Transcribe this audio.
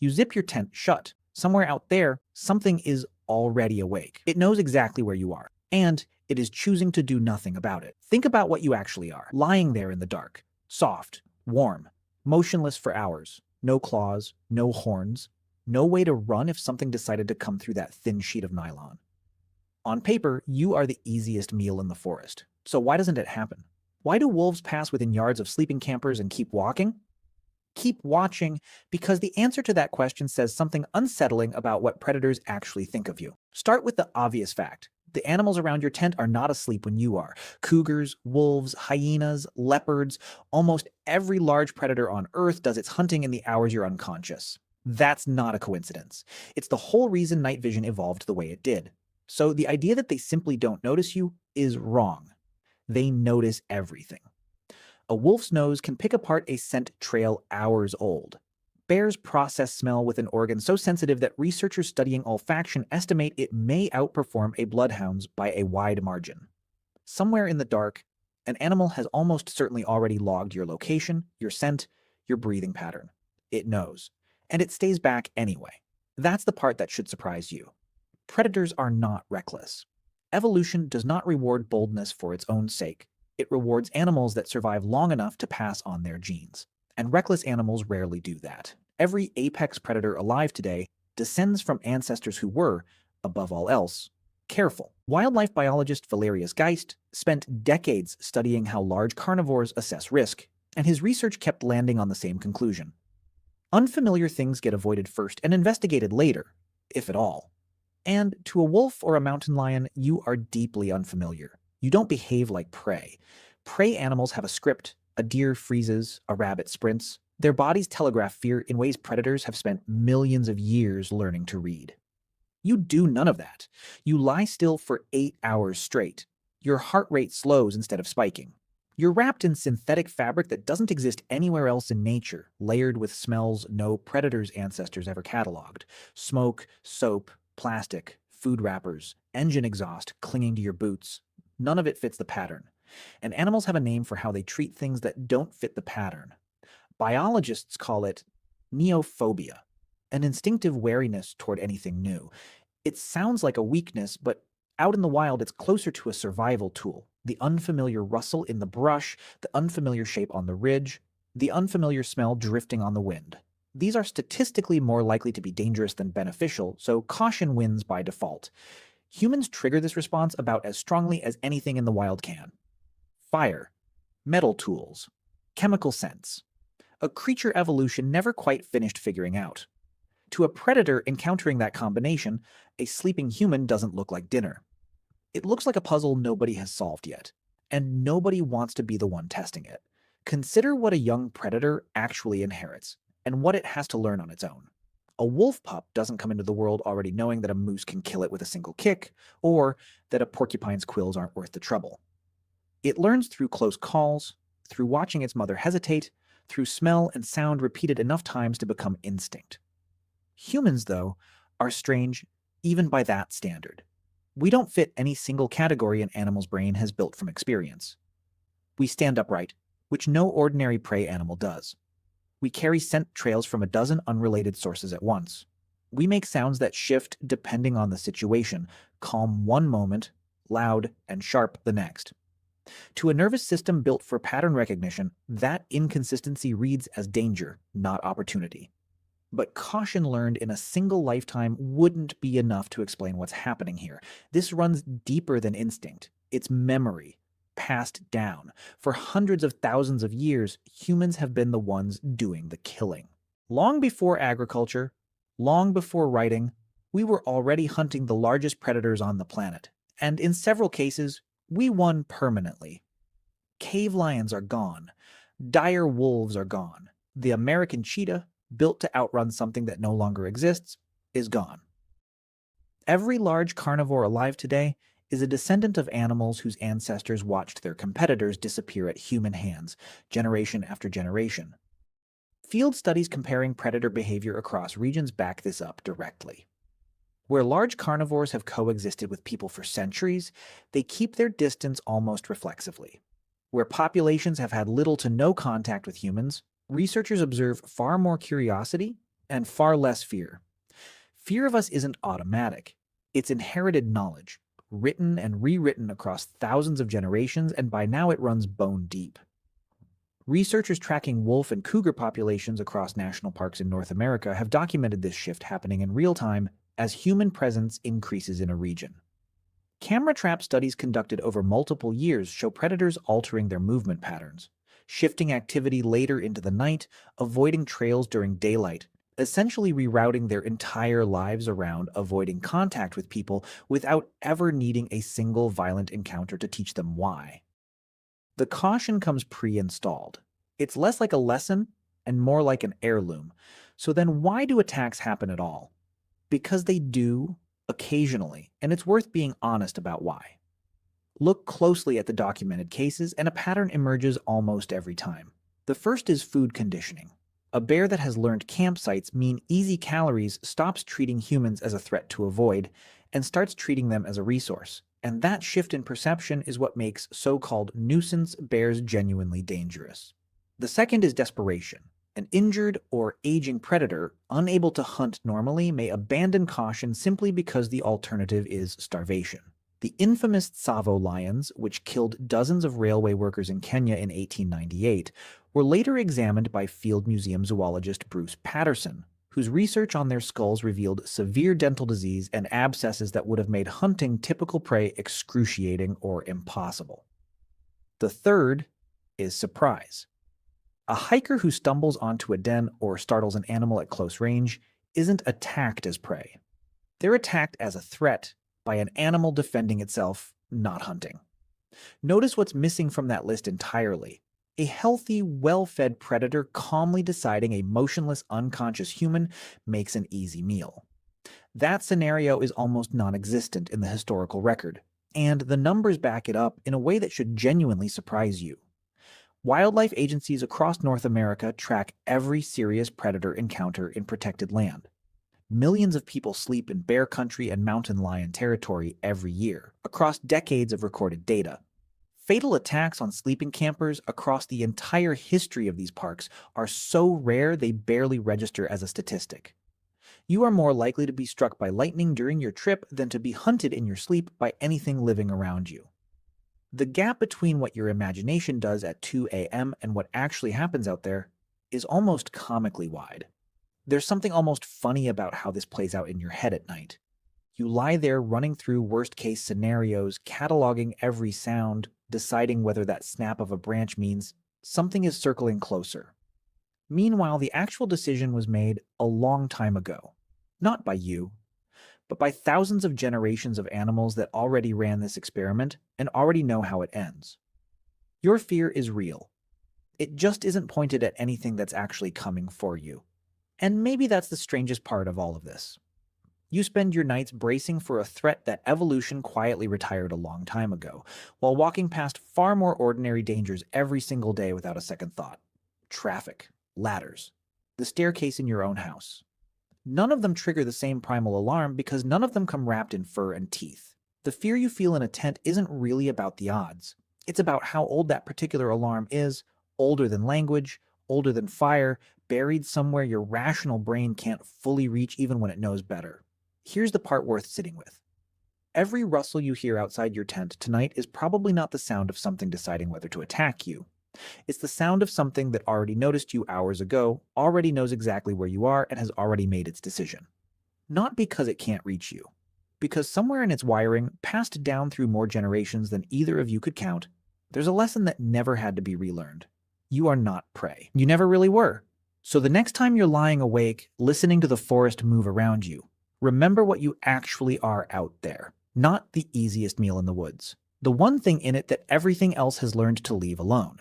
You zip your tent shut. Somewhere out there, something is already awake. It knows exactly where you are, and it is choosing to do nothing about it. Think about what you actually are, lying there in the dark, soft, warm, motionless for hours, no claws, no horns, no way to run if something decided to come through that thin sheet of nylon. On paper, you are the easiest meal in the forest. So why doesn't it happen? Why do wolves pass within yards of sleeping campers and keep walking? Keep watching, because the answer to that question says something unsettling about what predators actually think of you. Start with the obvious fact. The animals around your tent are not asleep when you are. Cougars, wolves, hyenas, leopards, almost every large predator on Earth does its hunting in the hours you're unconscious. That's not a coincidence. It's the whole reason night vision evolved the way it did. So the idea that they simply don't notice you is wrong. They notice everything. A wolf's nose can pick apart a scent trail hours old. Bears process smell with an organ so sensitive that researchers studying olfaction estimate it may outperform a bloodhound's by a wide margin. Somewhere in the dark, an animal has almost certainly already logged your location, your scent, your breathing pattern. It knows, and it stays back anyway. That's the part that should surprise you. Predators are not reckless. Evolution does not reward boldness for its own sake. It rewards animals that survive long enough to pass on their genes. And reckless animals rarely do that. Every apex predator alive today descends from ancestors who were, above all else, careful. Wildlife biologist Valerius Geist spent decades studying how large carnivores assess risk, and his research kept landing on the same conclusion. Unfamiliar things get avoided first and investigated later, if at all. And to a wolf or a mountain lion, you are deeply unfamiliar. You don't behave like prey. Prey animals have a script. A deer freezes, a rabbit sprints. Their bodies telegraph fear in ways predators have spent millions of years learning to read. You do none of that. You lie still for 8 hours straight. Your heart rate slows instead of spiking. You're wrapped in synthetic fabric that doesn't exist anywhere else in nature, layered with smells no predator's ancestors ever cataloged. Smoke, soap, plastic, food wrappers, engine exhaust clinging to your boots. None of it fits the pattern. And animals have a name for how they treat things that don't fit the pattern. Biologists call it neophobia, an instinctive wariness toward anything new. It sounds like a weakness, but out in the wild, it's closer to a survival tool. The unfamiliar rustle in the brush, the unfamiliar shape on the ridge, the unfamiliar smell drifting on the wind. These are statistically more likely to be dangerous than beneficial, so caution wins by default. Humans trigger this response about as strongly as anything in the wild can. Fire, metal tools, chemical scents. A creature evolution never quite finished figuring out. To a predator encountering that combination, a sleeping human doesn't look like dinner. It looks like a puzzle nobody has solved yet, and nobody wants to be the one testing it. Consider what a young predator actually inherits, and what it has to learn on its own. A wolf pup doesn't come into the world already knowing that a moose can kill it with a single kick, or that a porcupine's quills aren't worth the trouble. It learns through close calls, through watching its mother hesitate, through smell and sound repeated enough times to become instinct. Humans, though, are strange even by that standard. We don't fit any single category an animal's brain has built from experience. We stand upright, which no ordinary prey animal does. We carry scent trails from a dozen unrelated sources at once. We make sounds that shift depending on the situation, calm one moment, loud and sharp the next. To a nervous system built for pattern recognition, that inconsistency reads as danger, not opportunity. But caution learned in a single lifetime wouldn't be enough to explain what's happening here. This runs deeper than instinct. It's memory, passed down. For hundreds of thousands of years, humans have been the ones doing the killing. Long before agriculture, long before writing, we were already hunting the largest predators on the planet. And in several cases, we won permanently. Cave lions are gone. Dire wolves are gone. The American cheetah, built to outrun something that no longer exists, is gone. Every large carnivore alive today is a descendant of animals whose ancestors watched their competitors disappear at human hands, generation after generation. Field studies comparing predator behavior across regions back this up directly. Where large carnivores have coexisted with people for centuries, they keep their distance almost reflexively. Where populations have had little to no contact with humans, researchers observe far more curiosity and far less fear. Fear of us isn't automatic. It's inherited knowledge, written and rewritten across thousands of generations, and by now it runs bone deep. Researchers tracking wolf and cougar populations across national parks in North America have documented this shift happening in real time as human presence increases in a region. Camera trap studies conducted over multiple years show predators altering their movement patterns, shifting activity later into the night, avoiding trails during daylight, essentially rerouting their entire lives around avoiding contact with people without ever needing a single violent encounter to teach them why. The caution comes pre-installed. It's less like a lesson and more like an heirloom. So then why do attacks happen at all? Because they do, occasionally, and it's worth being honest about why. Look closely at the documented cases, and a pattern emerges almost every time. The first is food conditioning. A bear that has learned campsites mean easy calories stops treating humans as a threat to avoid and starts treating them as a resource. And that shift in perception is what makes so-called nuisance bears genuinely dangerous. The second is desperation. An injured or aging predator, unable to hunt normally, may abandon caution simply because the alternative is starvation. The infamous Tsavo lions, which killed dozens of railway workers in Kenya in 1898, were later examined by Field Museum zoologist Bruce Patterson, whose research on their skulls revealed severe dental disease and abscesses that would have made hunting typical prey excruciating or impossible. The third is surprise. A hiker who stumbles onto a den or startles an animal at close range isn't attacked as prey. They're attacked as a threat by an animal defending itself, not hunting. Notice what's missing from that list entirely. A healthy, well-fed predator calmly deciding a motionless, unconscious human makes an easy meal. That scenario is almost non-existent in the historical record, and the numbers back it up in a way that should genuinely surprise you. Wildlife agencies across North America track every serious predator encounter in protected land. Millions of people sleep in bear country and mountain lion territory every year, across decades of recorded data. Fatal attacks on sleeping campers across the entire history of these parks are so rare they barely register as a statistic. You are more likely to be struck by lightning during your trip than to be hunted in your sleep by anything living around you. The gap between what your imagination does at 2 a.m. and what actually happens out there is almost comically wide. There's something almost funny about how this plays out in your head at night. You lie there running through worst-case scenarios, cataloging every sound, deciding whether that snap of a branch means something is circling closer. Meanwhile, the actual decision was made a long time ago. Not by you, but by thousands of generations of animals that already ran this experiment and already know how it ends. Your fear is real. It just isn't pointed at anything that's actually coming for you. And maybe that's the strangest part of all of this. You spend your nights bracing for a threat that evolution quietly retired a long time ago, while walking past far more ordinary dangers every single day without a second thought. Traffic, ladders, the staircase in your own house. None of them trigger the same primal alarm because none of them come wrapped in fur and teeth. The fear you feel in a tent isn't really about the odds. It's about how old that particular alarm is, older than language, older than fire, buried somewhere your rational brain can't fully reach even when it knows better. Here's the part worth sitting with. Every rustle you hear outside your tent tonight is probably not the sound of something deciding whether to attack you. It's the sound of something that already noticed you hours ago, already knows exactly where you are, and has already made its decision. Not because it can't reach you. Because somewhere in its wiring, passed down through more generations than either of you could count, there's a lesson that never had to be relearned. You are not prey. You never really were. So the next time you're lying awake, listening to the forest move around you, remember what you actually are out there. Not the easiest meal in the woods. The one thing in it that everything else has learned to leave alone.